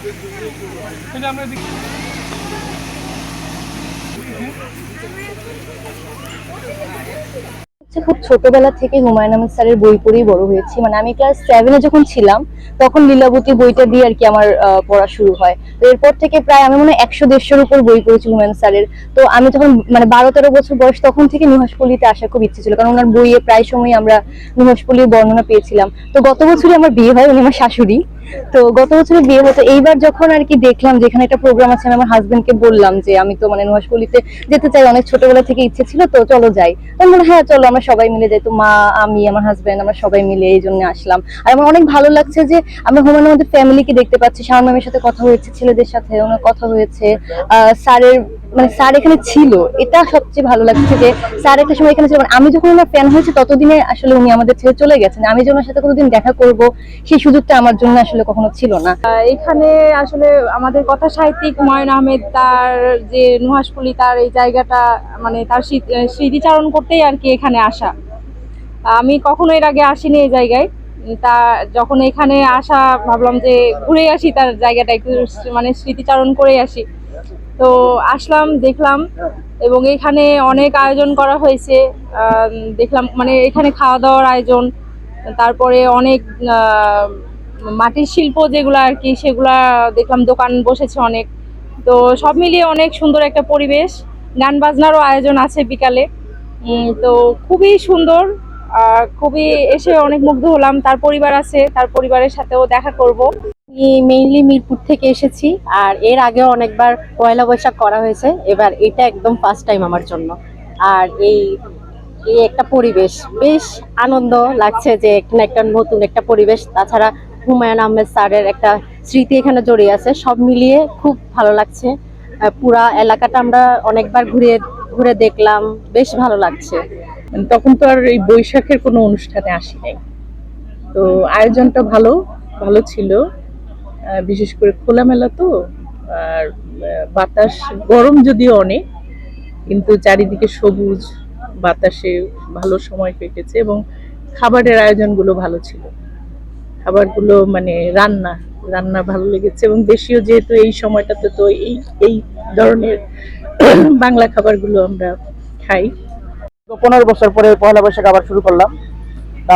খুব ছোটবেলা থেকে হুমায়ুন আহমেদ স্যারের বই পড়েই বড় হয়েছি। মানে আমি ক্লাস 7-এ যখন ছিলাম তখন লীলাবতী বইটা দিয়ে আর কি আমার পড়া শুরু হয়। তো এরপর থেকে প্রায় আমি মনে হয় 100-150-র উপর বই পড়েছি হুমায়ুন স্যারের। তো আমি যখন মানে 12-13 বছর বয়স তখন থেকে নুহাশপল্লীতে আসার খুব ইচ্ছে ছিল, কারণ ওনার বইয়ে প্রায় সময় আমরা নুহাশপল্লীর বর্ণনা পেয়েছিলাম। তো গত বছরই আমার বিয়ে হয়, উনি আমার শাশুড়ি। তো গত বছরে বিয়ে হতো, এইবার যখন আর কি দেখলাম যেখানে একটা প্রোগ্রাম আছে, আমি আমার হাজবেন্ডকে বললাম যে আমি তো মানে নুহাশপল্লীতে যেতে চাই, অনেক ছোটবেলা থেকে ইচ্ছে ছিল, তো চলো যাই। আমি বললাম হ্যাঁ চলো, আমরা সবাই মিলে যাই। তো মা, আমি, আমার হাজবেন্ড, আমরা সবাই মিলে এই জন্য আসলাম। আর আমার অনেক ভালো লাগছে যে আমরা হুমায়ুন আমাদের ফ্যামিলিকে দেখতে পাচ্ছি। শাওন ম্যামের সাথে কথা হয়েছে, ছেলেদের সাথে ওনার কথা হয়েছে, স্যারের মানে স্যার এখানে ছিল, এটা সবচেয়ে ভালো লাগছে যে স্যার একটা সময় এখানে ছিল। মানে আমি যখন ওনার ফ্যান হয়েছি ততদিনে আসলে উনি আমাদের ছেড়ে চলে গেছেন। আমি যে ওনার সাথে কোনোদিন দেখা করব সেই সুযোগটা আমার জন্য আসলে কখনো ছিল না। এখানে আসলে আমাদের কথা সাহিত্যিক হুমায়ুন আহমেদ তার যে নুহাশপল্লী, তার এই জায়গাটা মানে তার স্মৃতিচারণ করতেই আর কি এখানে আসা। আমি কখনো এর আগে আসিনি এই জায়গায়। তা যখন এখানে আসা ভাবলাম যে ঘুরে আসি, তার জায়গাটা একটু মানে স্মৃতিচারণ করে আসি। তো আসলাম, দেখলাম, এবং এখানে অনেক আয়োজন করা হয়েছে। দেখলাম মানে এখানে খাওয়া দাওয়ার আয়োজন, তারপরে অনেক মাটির শিল্প যেগুলো আর কি সেগুলা দেখলাম, দোকান বসেছে অনেক। তো সব মিলিয়ে অনেক সুন্দর একটা পরিবেশ। গান বাজনারও আয়োজন আছে বিকালে। তো খুবই সুন্দর, খুবই এসে অনেক মুগ্ধ হলাম। তার পরিবার আছে, তার পরিবারের সাথেও দেখা করব। আমি মেইনলি মিরপুর থেকে এসেছি, আর এর আগেও অনেকবার পয়লা বৈশাখ করা হয়েছে, এবার এটা একদম ফার্স্ট টাইম আমার জন্য। আর এই এই একটা পরিবেশ বেশ আনন্দ লাগছে যে এখানে একটা নতুন একটা পরিবেশ, তাছাড়া হুমায়ুন আহমেদ স্যারের একটা স্মৃতি এখানে জড়িয়ে আছে, সব মিলিয়ে খুব ভালো লাগছে। পুরা এলাকাটা আমরা অনেকবার ঘুরে ঘুরে দেখলাম, বেশ ভালো লাগছে। তখন তো আর এই বৈশাখের কোনো অনুষ্ঠানে আসি নাই, তো আয়োজনটা ভালো ভালো ছিল। বিশেষ করে খোলামেলা তো, আর বাতাস গরম যদিও অনেক, কিন্তু চারিদিকে সবুজ, বাতাসে ভালো সময় কেটেছে। এবং খাবারের আয়োজনগুলো ভালো ছিল, খাবারগুলো মানে রান্না রান্না ভালো লেগেছে। এবং দেশীয় যেহেতু এই সময়টাতে তো এই এই ধরনের বাংলা খাবারগুলো আমরা খাই। 15 বছর পরে পয়লা বৈশাখ আবার শুরু করলাম।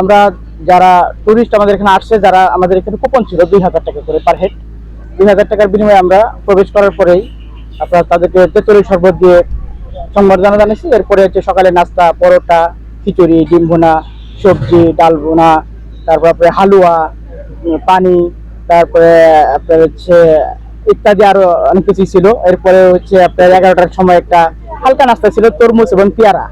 আমরা যারা টুরিস্ট আমাদের এখানে আসছে, যারা আমাদের এখানে কুপন ছিল 2000 টাকা করে পার হেড, 2000 টাকার বিনিময়ে আমরা প্রবেশ করার পরেই আপনার তাদেরকে তেঁতুলের শরবত দিয়ে সংবর্ধনা জানিয়েছি। এরপরে হচ্ছে সকালে নাস্তা, পরোটা, খিচুড়ি, ডিম ভুনা, সবজি, ডাল ভুনা, তারপর আপনার হালুয়া, পানি, তারপরে আপনার হচ্ছে ইত্যাদি আরো অনেক কিছু ছিল। এরপরে হচ্ছে আপনার 11টার সময় একটা হালকা নাস্তা ছিল, তরমুজ এবং পেয়ারা।